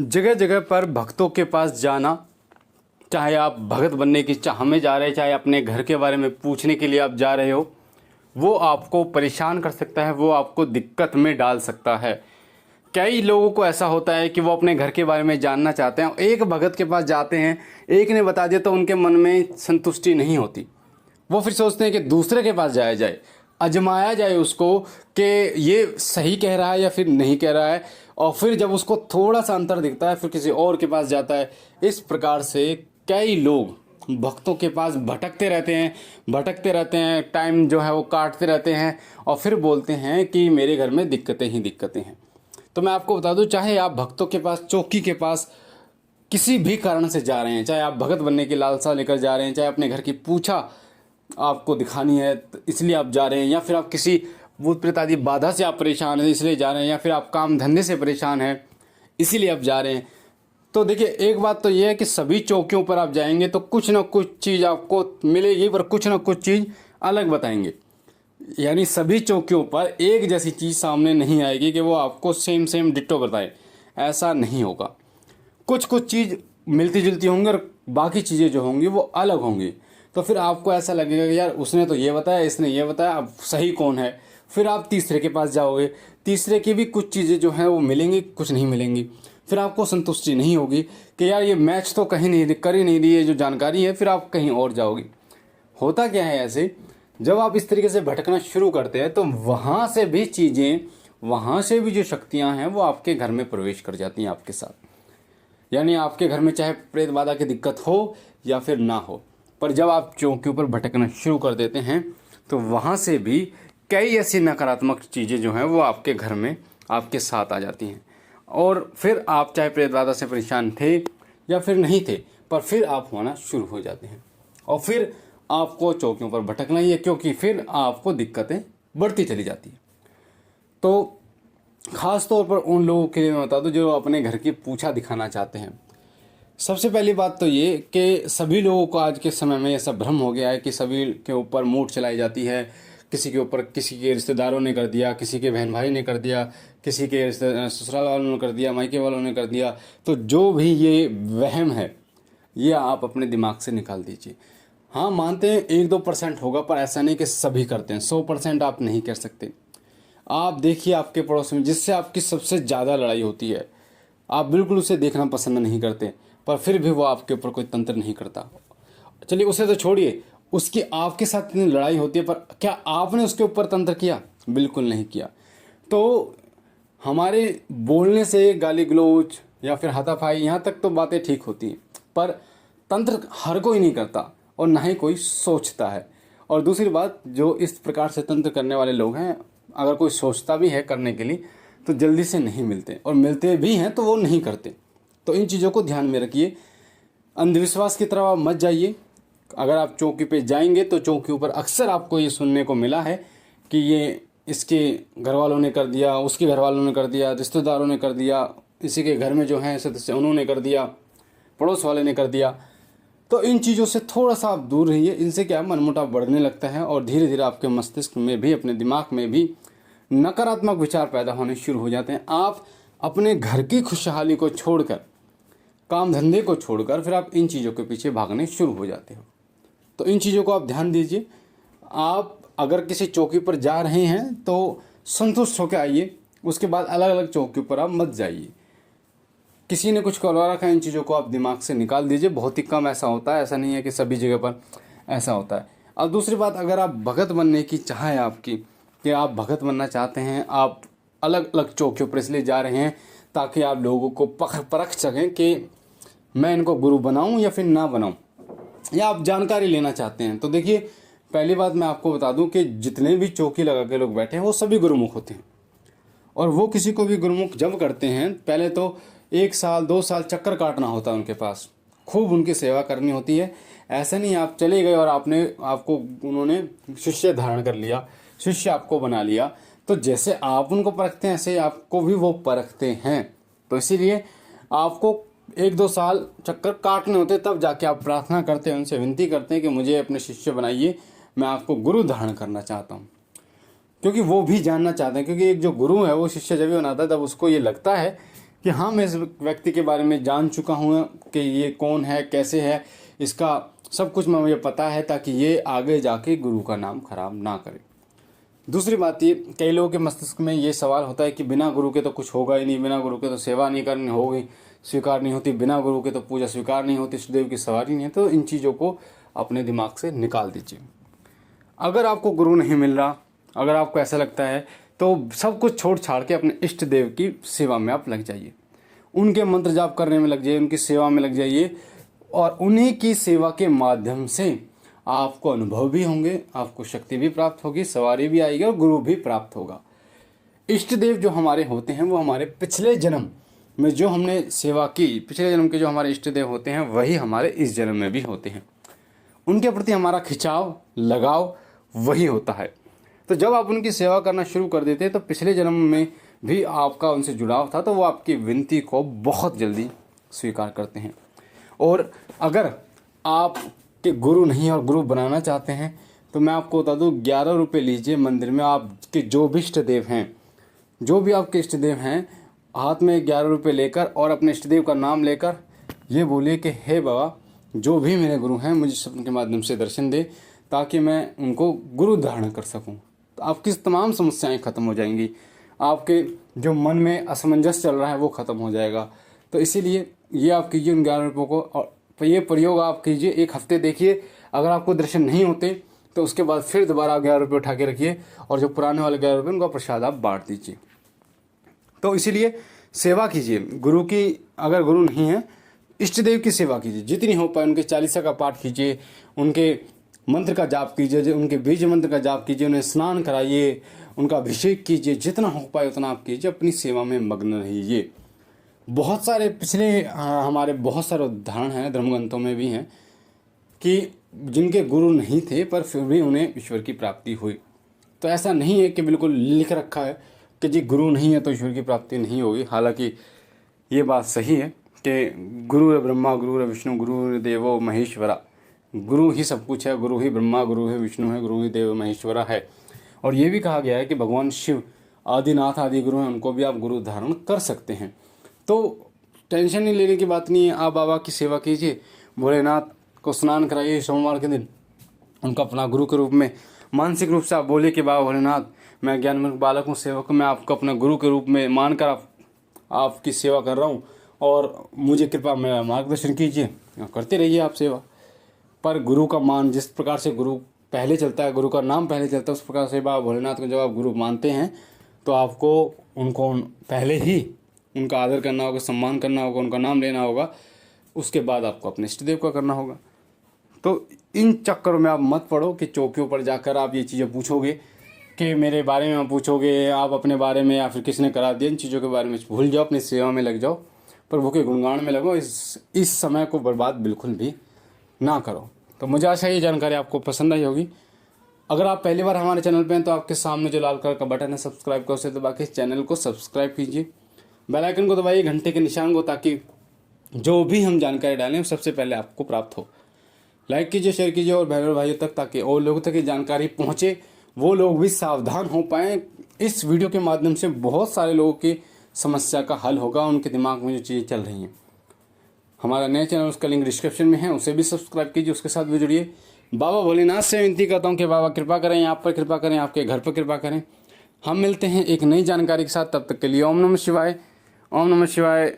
जगह जगह पर भक्तों के पास जाना, चाहे आप भगत बनने की चाह में जा रहे हैं, चाहे अपने घर के बारे में पूछने के लिए आप जा रहे हो, वो आपको परेशान कर सकता है, वो आपको दिक्कत में डाल सकता है। कई लोगों को ऐसा होता है कि वो अपने घर के बारे में जानना चाहते हैं, एक भगत के पास जाते हैं, एक ने बता दिया तो उनके मन में संतुष्टि नहीं होती। वो फिर सोचते हैं कि दूसरे के पास जाया जाए, आजमाया जाए उसको कि ये सही कह रहा है या फिर नहीं कह रहा है, और फिर जब उसको थोड़ा सा अंतर दिखता है फिर किसी और के पास जाता है। इस प्रकार से कई लोग भक्तों के पास भटकते रहते हैं, टाइम जो है वो काटते रहते हैं और फिर बोलते हैं कि मेरे घर में दिक्कतें ही दिक्कतें हैं। तो मैं आपको बता दूं, चाहे आप भक्तों के पास, चौकी के पास किसी भी कारण से जा रहे हैं, चाहे आप भगत बनने की लालसा लेकर जा रहे हैं, चाहे अपने घर की पूछा आपको दिखानी है तो इसलिए आप जा रहे हैं, या फिर आप किसी भूत प्रेत आदि बाधा से आप परेशान हैं इसलिए जा रहे हैं, या फिर आप काम धंधे से परेशान हैं इसीलिए आप जा रहे हैं, तो देखिए एक बात तो ये है कि सभी चौकियों पर आप जाएंगे तो कुछ ना कुछ चीज़ आपको मिलेगी, पर कुछ ना कुछ चीज़ अलग बताएंगे। यानी सभी चौकियों पर एक जैसी चीज़ सामने नहीं आएगी कि वो आपको सेम डिट्टो बताए, ऐसा नहीं होगा। कुछ कुछ चीज़ मिलती जुलती होंगी और बाकी चीज़ें जो होंगी वो अलग होंगी। तो फिर आपको ऐसा लगेगा कि यार उसने तो ये बताया, इसने ये बताया, अब सही कौन है। फिर आप तीसरे के पास जाओगे, तीसरे की भी कुछ चीज़ें जो हैं वो मिलेंगी, कुछ नहीं मिलेंगी। फिर आपको संतुष्टि नहीं होगी कि यार ये मैच तो कहीं नहीं कर ही नहीं रही है जो जानकारी है, फिर आप कहीं और जाओगे। होता क्या है ऐसे, जब आप इस तरीके से भटकना शुरू करते हैं तो वहाँ से भी चीज़ें, वहाँ से भी जो शक्तियाँ हैं वो आपके घर में प्रवेश कर जाती हैं आपके साथ। यानी आपके घर में चाहे प्रेत बाधा की दिक्कत हो या फिर ना हो, पर जब आप चौकियों पर भटकना शुरू कर देते हैं तो वहाँ से भी कई ऐसी नकारात्मक चीज़ें जो हैं वो आपके घर में आपके साथ आ जाती हैं। और फिर आप चाहे प्रेत बाधा से परेशान थे या फिर नहीं थे, पर फिर आप होना शुरू हो जाते हैं और फिर आपको चौकियों पर भटकना ही है, क्योंकि फिर आपको दिक्कतें बढ़ती चली जाती हैं। तो ख़ास तौर पर उन लोगों के लिए मैं बता दूं जो अपने घर की पूछा दिखाना चाहते हैं। सबसे पहली बात तो ये कि सभी लोगों को आज के समय में ऐसा भ्रम हो गया है कि सभी के ऊपर मूठ चलाई जाती है। किसी के ऊपर किसी के रिश्तेदारों ने कर दिया, किसी के बहन भाई ने कर दिया, किसी के ससुराल वालों ने कर दिया, मायके वालों ने कर दिया। तो जो भी ये वहम है ये आप अपने दिमाग से निकाल दीजिए। हाँ, मानते हैं 1-2% होगा, पर ऐसा नहीं कि सभी करते हैं। 100% आप नहीं कर सकते। आप देखिए आपके पड़ोस में जिससे आपकी सबसे ज़्यादा लड़ाई होती है, आप बिल्कुल उसे देखना पसंद नहीं करते, पर फिर भी वो आपके ऊपर कोई तंत्र नहीं करता। चलिए उसे तो छोड़िए, उसकी आपके साथ इतनी लड़ाई होती है, पर क्या आपने उसके ऊपर तंत्र किया? बिल्कुल नहीं किया। तो हमारे बोलने से गाली गलौज या फिर हाथापाई यहाँ तक तो बातें ठीक होती हैं, पर तंत्र हर कोई नहीं करता और ना ही कोई सोचता है। और दूसरी बात, जो इस प्रकार से तंत्र करने वाले लोग हैं, अगर कोई सोचता भी है करने के लिए तो जल्दी से नहीं मिलते, और मिलते भी हैं तो वो नहीं करते। तो इन चीज़ों को ध्यान में रखिए। अंधविश्वास की तरफ आप मत जाइए। अगर आप चौकी पे जाएंगे तो चौकी ऊपर अक्सर आपको ये सुनने को मिला है कि ये इसके घर वालों ने कर दिया, उसके घर वालों ने कर दिया, रिश्तेदारों ने कर दिया, इसी के घर में जो है सदस्य उन्होंने कर दिया, पड़ोस वाले ने कर दिया। तो इन चीज़ों से थोड़ा सा आप दूर रहिए। इनसे क्या मनमुटाव बढ़ने लगता है और धीरे धीरे आपके मस्तिष्क में भी, अपने दिमाग में भी नकारात्मक विचार पैदा होने शुरू हो जाते हैं। आप अपने घर की खुशहाली को छोड़कर, काम धंधे को छोड़कर फिर आप इन चीज़ों के पीछे भागने शुरू हो जाते हो। तो इन चीज़ों को आप ध्यान दीजिए। आप अगर किसी चौकी पर जा रहे हैं तो संतुष्ट होकर आइए, उसके बाद अलग अलग चौकी पर आप मत जाइए। किसी ने कुछ करवा रखा है, इन चीज़ों को आप दिमाग से निकाल दीजिए। बहुत ही कम ऐसा होता है, ऐसा नहीं है कि सभी जगह पर ऐसा होता है। अब दूसरी बात, अगर आप भगत बनने की चाह है आपकी, कि आप भगत बनना चाहते हैं, आप अलग अलग चौकियों पर इसलिए जा रहे हैं ताकि आप लोगों को परख सकें कि मैं इनको गुरु बनाऊं या फिर ना बनाऊं, या आप जानकारी लेना चाहते हैं, तो देखिए पहली बात मैं आपको बता दूं कि जितने भी चौकी लगा के लोग बैठे हैं वो सभी गुरुमुख होते हैं। और वो किसी को भी गुरुमुख जब करते हैं, पहले तो 1 साल 2 साल चक्कर काटना होता है उनके पास, खूब उनकी सेवा करनी होती है। ऐसा नहीं आप चले गए और आपको उन्होंने शिष्य धारण कर लिया, शिष्य आपको बना लिया, तो जैसे आप उनको परखते हैं ऐसे आपको भी वो परखते हैं। तो इसीलिए आपको 1-2 साल चक्कर काटने होते, तब जाके आप प्रार्थना करते हैं, उनसे विनती करते हैं कि मुझे अपने शिष्य बनाइए, मैं आपको गुरु धारण करना चाहता हूँ। क्योंकि वो भी जानना चाहते हैं, क्योंकि एक जो गुरु है वो शिष्य जब भी बनाता है तब उसको ये लगता है कि हाँ मैं इस व्यक्ति के बारे में जान चुका हूँ कि ये कौन है, कैसे है, इसका सब कुछ मुझे पता है, ताकि ये आगे जाके गुरु का नाम खराब ना करे। दूसरी बात ये, कई लोगों के मस्तिष्क में ये सवाल होता है कि बिना गुरु के तो कुछ होगा ही नहीं, बिना गुरु के तो सेवा नहीं करनी होगी, स्वीकार नहीं होती, बिना गुरु के तो पूजा स्वीकार नहीं होती, इष्टदेव की सवारी नहीं है। तो इन चीज़ों को अपने दिमाग से निकाल दीजिए। अगर आपको गुरु नहीं मिल रहा, अगर आपको ऐसा लगता है, तो सब कुछ छोड़ छाड़ के अपने इष्ट देव की सेवा में आप लग जाइए, उनके मंत्र जाप करने में लग जाइए, उनकी सेवा में लग जाइए, और उन्हीं की सेवा के माध्यम से आपको अनुभव भी होंगे, आपको शक्ति भी प्राप्त होगी, सवारी भी आएगी और गुरु भी प्राप्त होगा। इष्ट देव जो हमारे होते हैं वो हमारे पिछले जन्म में जो हमने सेवा की, पिछले जन्म के जो हमारे इष्ट देव होते हैं वही हमारे इस जन्म में भी होते हैं। उनके प्रति हमारा खिंचाव, लगाव वही होता है। तो जब आप उनकी सेवा करना शुरू कर देते हैं तो पिछले जन्म में भी आपका उनसे जुड़ाव था, तो वो आपकी विनती को बहुत जल्दी स्वीकार करते हैं। और अगर आप के गुरु नहीं और गुरु बनाना चाहते हैं तो मैं आपको बता दूं, 11 रुपये लीजिए, मंदिर में आपके जो भी इष्ट देव हैं, जो भी आपके इष्ट देव हैं, हाथ में 11 रुपये लेकर और अपने इष्ट देव का नाम लेकर ये बोलिए कि हे बाबा, जो भी मेरे गुरु हैं मुझे सपने के माध्यम से दर्शन दे, ताकि मैं उनको गुरु धारण कर सकूं। तो आपकी तमाम समस्याएं खत्म हो जाएंगी, आपके जो मन में असमंजस चल रहा है वो खत्म हो जाएगा। तो इसीलिए ये आप कीजिए उन 11 रुपये को, और ये प्रयोग आप कीजिए, 1 हफ्ते देखिए। अगर आपको दर्शन नहीं होते तो उसके बाद फिर दोबारा 11 रुपये उठा के रखिए, और जो पुराने वाले 11 रुपये उनका प्रसाद आप बांट दीजिए। तो इसीलिए सेवा कीजिए गुरु की। अगर गुरु नहीं है, इष्ट देव की सेवा कीजिए, जितनी हो पाए। उनके 40 का पाठ कीजिए, उनके मंत्र का जाप कीजिए, उनके बीज मंत्र का जाप कीजिए, उन्हें स्नान कराइए, उनका अभिषेक कीजिए, जितना हो पाए उतना आप कीजिए, अपनी सेवा में मग्न रहिए। बहुत सारे पिछले हमारे बहुत सारे उदाहरण हैं, धर्मग्रंथों में भी हैं, कि जिनके गुरु नहीं थे पर फिर भी उन्हें ईश्वर की प्राप्ति हुई। तो ऐसा नहीं है कि बिल्कुल लिख रखा है कि जी गुरु नहीं है तो ईश्वर की प्राप्ति नहीं होगी। हालांकि ये बात सही है कि गुरु ब्रह्मा, गुरु विष्णु, गुरु देवो महेश्वरा, गुरु ही सब कुछ है, गुरु ही ब्रह्मा, गुरु ही विष्णु है, गुरु ही देव महेश्वरा है। और ये भी कहा गया है कि भगवान शिव आदिनाथ आदि गुरु हैं, उनको भी आप गुरु धारण कर सकते हैं। तो टेंशन नहीं लेने की बात नहीं है, आप बाबा की सेवा कीजिए, भोलेनाथ को स्नान कराइए सोमवार के दिन, उनका अपना गुरु के रूप में मानसिक रूप से आप बोलिए कि बाबा भोलेनाथ, मैं ज्ञानमूर्ख बालक हूँ, सेवक हूँ, मैं आपको अपना गुरु के रूप में मानकर आपकी सेवा कर रहा हूँ, और मुझे कृपा मेरा मार्गदर्शन कीजिए। करते रहिए आप सेवा, पर गुरु का मान जिस प्रकार से गुरु पहले चलता है, गुरु का नाम पहले चलता है, उस प्रकार से बाबा भोलेनाथ को जब आप गुरु मानते हैं तो आपको उनको पहले ही उनका आदर करना होगा, सम्मान करना होगा, उनका नाम लेना होगा, उसके बाद आपको अपने इष्ट देव का करना होगा। तो इन चक्करों में आप मत पड़ो कि चौकियों पर जाकर आप ये चीज़ें पूछोगे कि मेरे बारे में पूछोगे आप अपने बारे में, या फिर किसने करा दिया। इन चीज़ों के बारे में भूल जाओ, अपनी सेवा में लग जाओ, प्रभु के गुणगान में लगो। इस समय को बर्बाद बिल्कुल भी ना करो। तो मुझे आशा ये जानकारी आपको पसंद आई होगी। अगर आप पहली बार हमारे चैनल पे हैं तो आपके सामने जो लाल कलर का बटन है सब्सक्राइब का, उसे दबा के इस चैनल को सब्सक्राइब कीजिए, बेल आइकन को दबाइए, घंटे के निशान को, ताकि जो भी हम जानकारी डालें वो सबसे पहले आपको प्राप्त हो। लाइक कीजिए, शेयर कीजिए और बहनों भाइयों तक, ताकि और लोगों तक ये जानकारी पहुँचे, वो लोग भी सावधान हो पाएँ। इस वीडियो के माध्यम से बहुत सारे लोगों की समस्या का हल होगा, उनके दिमाग में जो चीज़ें चल रही हैं। हमारा नया चैनल, उसका लिंक डिस्क्रिप्शन में है, उसे भी सब्सक्राइब कीजिए, उसके साथ भी जुड़िए। बाबा भोलेनाथ से विनती करता हूँ कि बाबा कृपा करें, आप पर कृपा करें, आपके घर पर कृपा करें। हम मिलते हैं एक नई जानकारी के साथ, तब तक के लिए ओम नमः शिवाय। ओम नमः शिवाय।